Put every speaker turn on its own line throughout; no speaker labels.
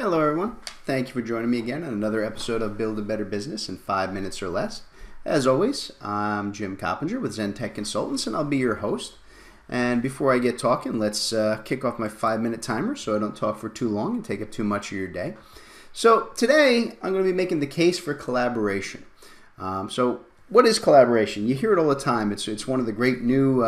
Hello everyone, thank you for joining me again on another episode of Build a Better Business in 5 minutes or less. As always, I'm Jim Coppinger with Zen Tech Consultants and I'll be your host. And before I get talking, let's kick off my 5-minute timer so I don't talk for too long and take up too much of your day. So today I'm going to be making the case for collaboration. So what is collaboration? You hear it all the time. It's one of the great new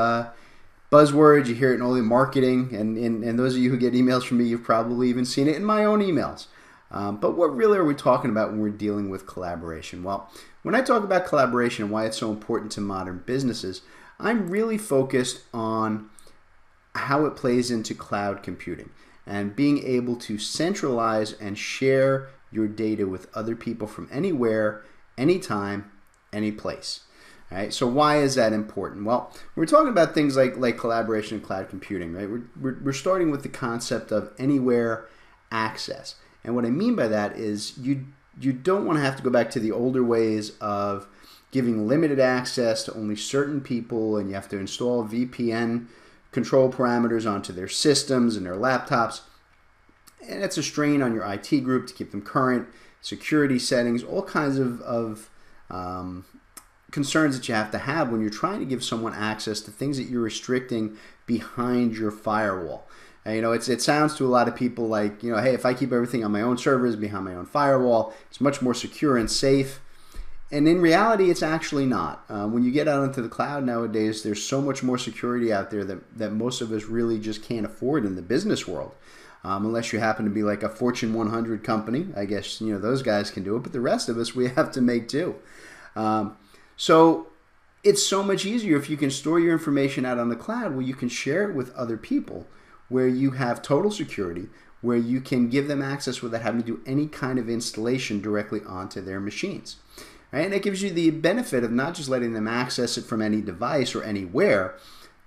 buzzwords. You hear it in all the marketing, and those of you who get emails from me, you've probably even seen it in my own emails. But what really are we talking about when we're dealing with collaboration? Well, when I talk about collaboration and why it's so important to modern businesses, I'm really focused on how it plays into cloud computing and being able to centralize and share your data with other people from anywhere, anytime, any place. All right, so why is that important? Well, we're talking about things like collaboration and cloud computing, right? We're starting with the concept of anywhere access. And what I mean by that is you don't want to have to go back to the older ways of giving limited access to only certain people, and you have to install VPN control parameters onto their systems and their laptops. And it's a strain on your IT group to keep them current, security settings, all kinds of concerns that you have to have when you're trying to give someone access to things that you're restricting behind your firewall. And, it sounds to a lot of people like, hey, if I keep everything on my own servers behind my own firewall, it's much more secure and safe. And in reality, it's actually not. When you get out into the cloud nowadays, there's so much more security out there that most of us really just can't afford in the business world. Unless you happen to be like a Fortune 100 company. I guess, those guys can do it, but the rest of us, we have to make do. So it's so much easier if you can store your information out on the cloud where you can share it with other people, where you have total security, where you can give them access without having to do any kind of installation directly onto their machines. Right? And it gives you the benefit of not just letting them access it from any device or anywhere,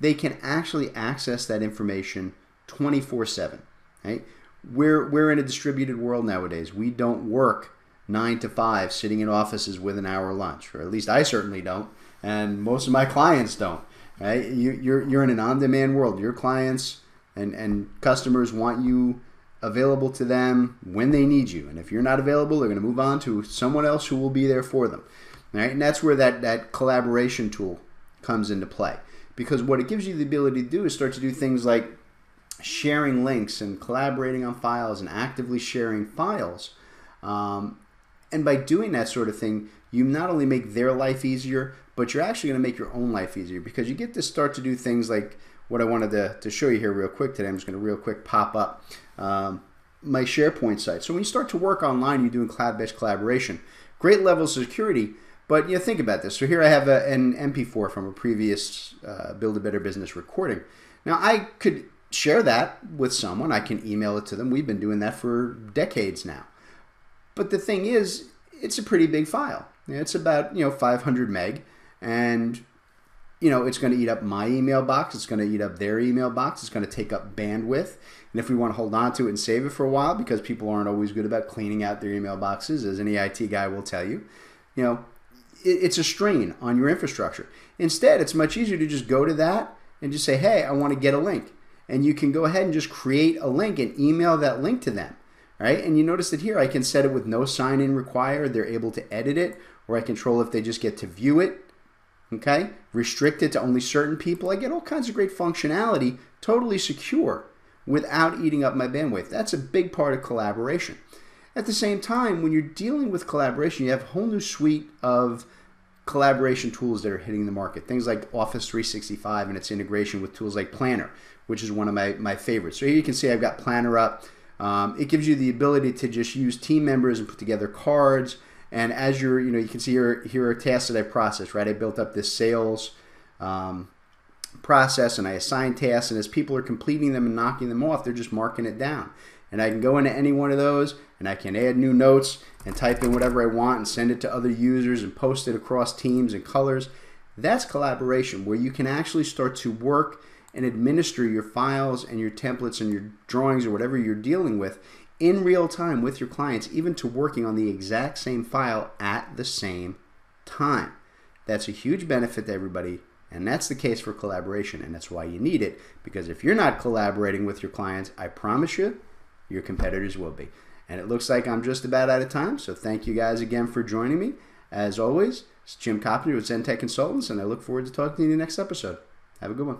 they can actually access that information 24/7. Right? We're in a distributed world nowadays. We don't work 9 to 5 sitting in offices with an hour lunch, or at least I certainly don't, and most of my clients don't. Right? You're in an on-demand world. Your clients and customers want you available to them when they need you, and if you're not available, they're going to move on to someone else who will be there for them. Right? And that's where that collaboration tool comes into play, because what it gives you the ability to do is start to do things like sharing links and collaborating on files and actively sharing files. And by doing that sort of thing, you not only make their life easier, but you're actually going to make your own life easier, because you get to start to do things like what I wanted to show you here real quick today. I'm just going to real quick pop up my SharePoint site. So when you start to work online, you're doing cloud-based collaboration. Great levels of security, but think about this. So here I have an MP4 from a previous Build a Better Business recording. Now I could share that with someone. I can email it to them. We've been doing that for decades now. But the thing is, it's a pretty big file. It's about 500 meg, and it's going to eat up my email box. It's going to eat up their email box. It's going to take up bandwidth. And if we want to hold on to it and save it for a while, because people aren't always good about cleaning out their email boxes, as any IT guy will tell you, it's a strain on your infrastructure. Instead, it's much easier to just go to that and just say, hey, I want to get a link. And you can go ahead and just create a link and email that link to them. Right? And you notice that here I can set it with no sign-in required. They're able to edit it, or I control if they just get to view it. Okay? Restrict it to only certain people. I get all kinds of great functionality, totally secure, without eating up my bandwidth. That's a big part of collaboration. At the same time, when you're dealing with collaboration, you have a whole new suite of collaboration tools that are hitting the market. Things like Office 365 and its integration with tools like Planner, which is one of my favorites. So here you can see I've got Planner up. It gives you the ability to just use team members and put together cards. And as you can see here are tasks that I processed, right? I built up this sales process, and I assign tasks. And as people are completing them and knocking them off, they're just marking it down. And I can go into any one of those, and I can add new notes and type in whatever I want and send it to other users and post it across teams and colors. That's collaboration, where you can actually start to work and administer your files and your templates and your drawings or whatever you're dealing with in real time with your clients, even to working on the exact same file at the same time. That's a huge benefit to everybody, and that's the case for collaboration, and that's why you need it, because if you're not collaborating with your clients, I promise you, your competitors will be. And it looks like I'm just about out of time, so thank you guys again for joining me. As always, it's Jim Coppner with Zen Tech Consultants, and I look forward to talking to you in the next episode. Have a good one.